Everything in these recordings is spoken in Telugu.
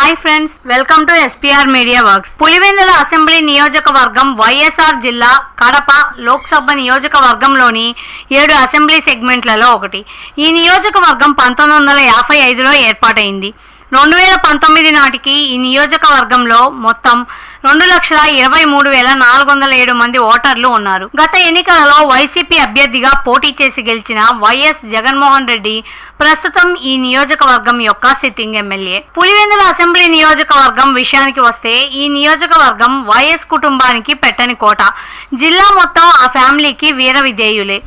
Hi friends, welcome to SPR media works. Pulivendula assembly నియోజకవర్గం వైఎస్ఆర్ జిల్లా కడప లోక్సభ నియోజకవర్గంలోని 7 అసెంబ్లీ సెగ్మెంట్లలో ఒకటి. ఈ నియోజకవర్గం 1955లో ఏర్పాటైంది. 2019 నాటికి ఈ నియోజకవర్గంలో మొత్తం 2,23,407 మంది ఓటర్లు ఉన్నారు. గత ఎన్నికలలో వైసీపీ అభ్యర్థిగా పోటీ చేసి గెలిచిన వైఎస్ జగన్మోహన్ రెడ్డి ప్రస్తుతం ఈ నియోజకవర్గం యొక్క సిట్టింగ్ ఎమ్మెల్యే. పులివెందుల అసెంబ్లీ నియోజకవర్గం విషయానికి వస్తే ఈ నియోజకవర్గం వైఎస్ కుటుంబానికి పెట్టని కోట. జిల్లా మొత్తం ఆ ఫ్యామిలీకి వీర విధేయులే.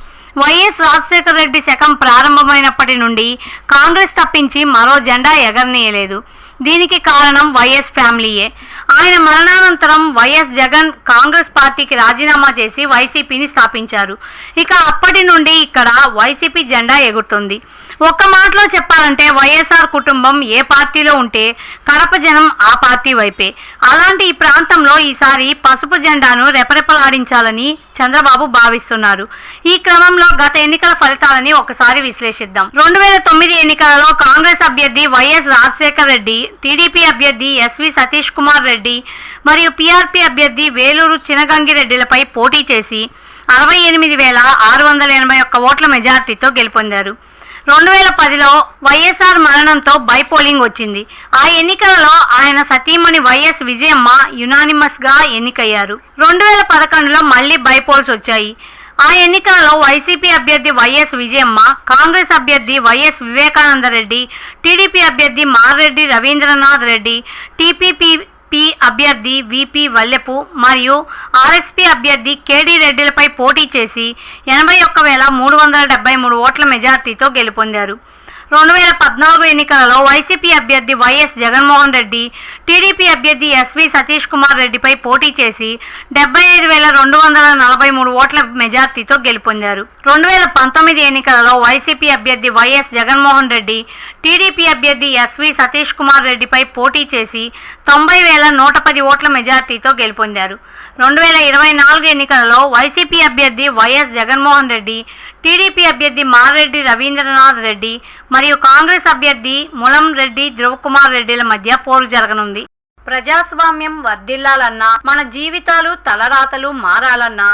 వైఎస్ రాజశేఖర రెడ్డి శకం ప్రారంభమైనప్పటి నుండి కాంగ్రెస్ తప్పించి మరో జెండా ఎగరనీయలేదు. దీనికి కారణం వైఎస్ ఫ్యామిలీయే. ఆయన మరణానంతరం వైఎస్ జగన్ కాంగ్రెస్ పార్టీకి రాజీనామా చేసి వైసీపీని స్థాపించారు. ఇక అప్పటి నుండి ఇక్కడ వైసీపీ జెండా ఎగురుతుంది. ఒక్క మాటలో చెప్పాలంటే వైఎస్ఆర్ కుటుంబం ఏ పార్టీలో ఉంటే కడప జనం ఆ పార్టీ వైపే. అలాంటి ఈ ప్రాంతంలో ఈసారి పసుపు జెండాను రెపరెపలాడించాలని చంద్రబాబు భావిస్తున్నారు. ఈ క్రమంలో గత ఎన్నికల ఫలితాలని ఒకసారి విశ్లేషిద్దాం. 2009 ఎన్నికలలో కాంగ్రెస్ అభ్యర్థి వైఎస్ రాజశేఖర రెడ్డి, టీడీపీ అభ్యర్థి ఎస్వి సతీష్ కుమార్ రెడ్డి మరియు పీఆర్పీ అభ్యర్థి వేలూరు చినగంగిరెడ్డిలపై పోటీ చేసి 68,681 ఓట్ల మెజార్టీతో గెలుపొందారు. 2010లో వైఎస్ఆర్ మరణంతో బైపోలింగ్ వచ్చింది. ఆ ఎన్నికలలో ఆయన సతీమణి వైఎస్ విజయమ్మ యునానిమస్ గా ఎన్నికయ్యారు. 2011లో మళ్లీ బైపోల్స్ వచ్చాయి. ఆ ఎన్నికలలో వైసీపీ అభ్యర్థి వైఎస్ విజయమ్మ, కాంగ్రెస్ అభ్యర్థి వైఎస్ వివేకానంద రెడ్డి, టీడీపీ అభ్యర్థి మారెడ్డి రవీంద్రనాథ్ రెడ్డి, టీపీపీ అభ్యర్థి విపి వల్లెపు మరియు ఆర్ఎస్పీ అభ్యర్థి కేడి రెడ్డిలపై పోటీ చేసి 81,373 ఓట్ల మెజార్టీతో గెలుపొందారు. 2014 ఎన్నికలలో వైసీపీ అభ్యర్థి వైఎస్ జగన్మోహన్ రెడ్డి, టీడీపీ అభ్యర్థి ఎస్వి సతీష్ కుమార్ రెడ్డిపై పోటీ చేసి 75,243 ఓట్ల మెజార్టీతో గెలుపొందారు. 2019 ఎన్నికలలో వైసీపీ అభ్యర్థి వైఎస్ జగన్మోహన్ రెడ్డి, టీడీపీ అభ్యర్థి ఎస్వి సతీష్ కుమార్ రెడ్డిపై పోటీ చేసి 90,110 ఓట్ల మెజార్టీతో గెలుపొందారు. 2024 ఎన్నికలలో వైసీపీ అభ్యర్థి వైఎస్ జగన్మోహన్ రెడ్డి, టీడీపీ అభ్యర్థి మారెడ్డి రవీంద్రనాథ్ రెడ్డి మరియు కాంగ్రెస్ అభ్యర్థి ములం రెడ్డి ధ్రువకుమార్ రెడ్డిల మధ్య పోరు జరగనుంది. ప్రజాస్వామ్యం వర్ధిల్లాలన్నా, మన జీవితాలు తలరాతలు మారాలన్నా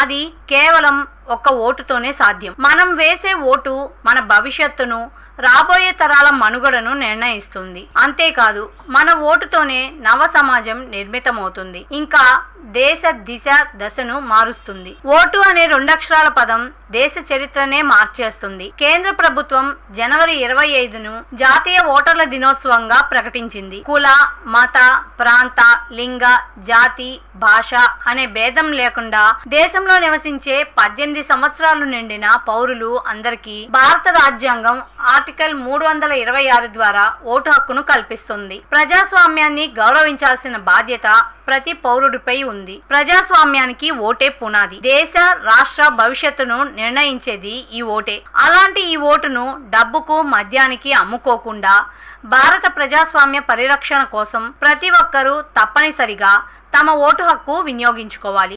అది కేవలం ఒక్క ఓటుతోనే సాధ్యం. మనం వేసే ఓటు మన భవిష్యత్తును, రాబోయే తరాల మనుగడను నిర్ణయిస్తుంది. అంతేకాదు, మన ఓటుతోనే నవ సమాజం నిర్మితమవుతుంది, ఇంకా దేశ దిశ దశను మారుస్తుంది. ఓటు అనే 2 అక్షరాల పదం దేశ చరిత్రనే మార్చేస్తుంది. కేంద్ర ప్రభుత్వం జనవరి 25ను జాతీయ ఓటర్ల దినోత్సవంగా ప్రకటించింది. కుల, మత, ప్రాంత, లింగ, జాతి, భాష అనే భేదం లేకుండా దేశంలో నివసించే 18 సంవత్సరాలు నిండిన పౌరులు అందరికీ భారత రాజ్యాంగం ఆర్టికల్ 326 ద్వారా ఓటు హక్కును కల్పిస్తుంది. ప్రజాస్వామ్యాన్ని గౌరవించాల్సిన బాధ్యత ప్రతి పౌరుడిపై ఉంది. ప్రజాస్వామ్యానికి ఓటే పునాది. దేశ, రాష్ట్ర భవిష్యత్తును నిర్ణయించేది ఈ ఓటే. అలాంటి ఈ ఓటును డబ్బుకు, మద్యానికి అమ్ముకోకుండా భారత ప్రజాస్వామ్య పరిరక్షణ కోసం ప్రతి ఒక్కరూ తప్పనిసరిగా తమ ఓటు హక్కు వినియోగించుకోవాలి.